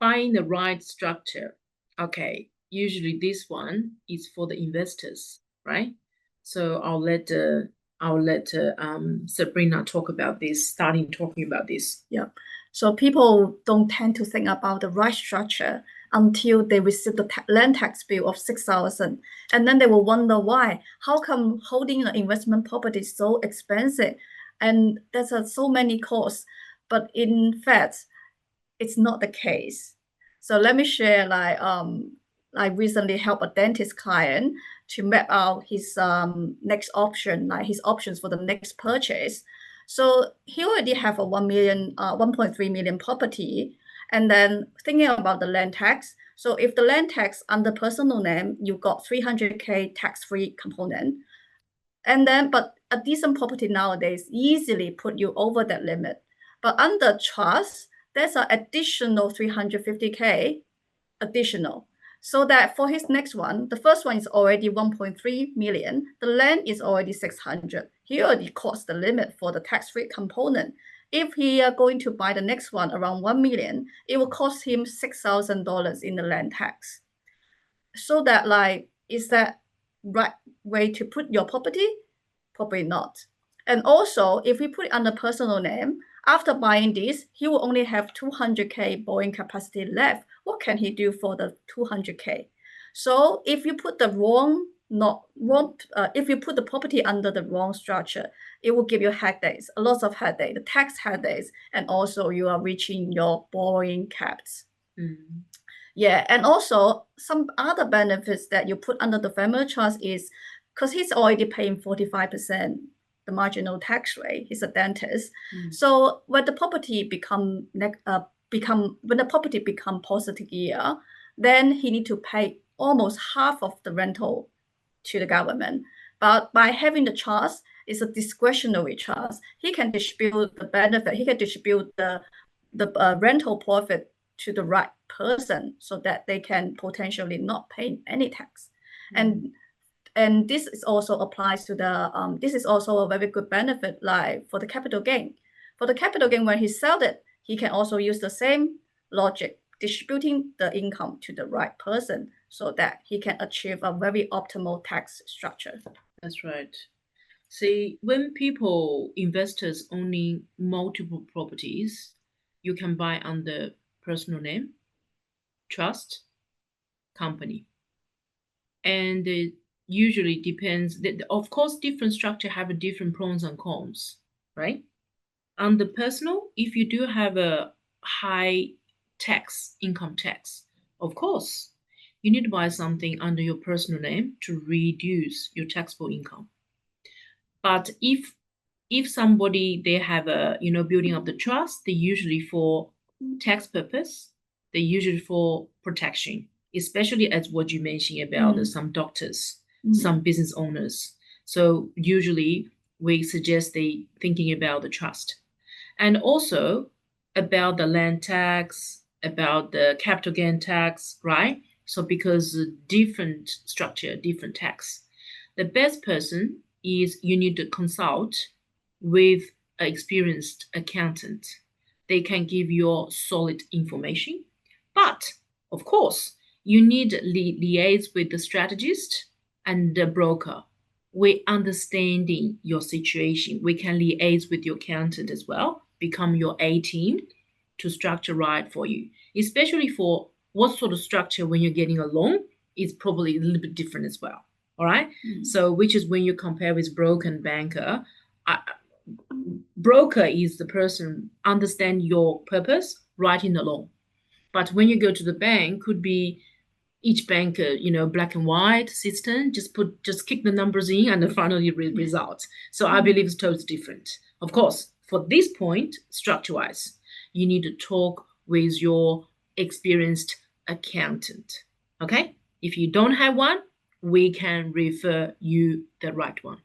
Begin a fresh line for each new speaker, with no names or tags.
Buying the right structure. Okay, usually this one is for the investors, right? So I'll let Sabrina talk about this, starting talking about this.
Yeah. So people don't tend to think about the right structure until they receive the land tax bill of 6,000, and then they will wonder why. How come holding an investment property is so expensive, and there's so many costs? But in fact, it's not the case. So let me share I recently helped a dentist client to map out his next option, like his options for the next purchase. So he already have a 1.3 million property, and then thinking about the land tax. So if the land tax under personal name, you got 300K tax-free component, and then but a decent property nowadays easily put you over that limit. But under trust, there's an additional 350K additional. So that for his next one, the first one is already 1.3 million. The land is already 600. He already crossed the limit for the tax-free component. If he are going to buy the next one around 1 million, it will cost him $6,000 in the land tax. So that is that right way to put your property? Probably not. And also, if we put it under personal name, after buying this, he will only have 200K borrowing capacity left. What can he do for the 200K? So if you put if you put the property under the wrong structure, it will give you headaches, a lot of headaches, the tax headaches, and also you are reaching your borrowing caps. Yeah, and also some other benefits that you put under the family trust is because he's already paying 45% the marginal tax rate. He's a dentist. So when the property become positive year, then he need to pay almost half of the rental to the government. But by having the trust, it's a discretionary trust. He can distribute the benefit. He can distribute the rental profit to the right person so that they can potentially not pay any tax. And this is also applies to the this is also a very good benefit, like for the capital gain. For the capital gain, when he sells it, he can also use the same logic, distributing the income to the right person so that he can achieve a very optimal tax structure.
That's right. See, when investors owning multiple properties, you can buy under personal name, trust, company. And it usually depends. Of course, different structure have a different pros and cons, right? Under personal, if you do have a high income tax, of course, you need to buy something under your personal name to reduce your taxable income. But if somebody, they have a building up the trust, they usually for tax purpose, they usually for protection, especially as what you mentioned about some doctors, some business owners. So usually we suggest they thinking about the trust, and also about the land tax, about the capital gain tax, right? So because different structure, different tax, the best person is you need to consult with an experienced accountant. They can give you solid information. But of course, you need liaise with the strategist and the broker. We understanding your situation. We can liaise with your accountant as well, become your A team to structure right for you, especially for what sort of structure when you're getting a loan is probably a little bit different as well. All right. So which is when you compare with broker and banker, broker is the person understand your purpose, writing the loan. But when you go to the bank, could be each banker, black and white system, just kick the numbers in and then finally results. So I believe it's totally different. Of course, for this point, structure-wise, you need to talk with your experienced accountant. Okay? If you don't have one, we can refer you the right one.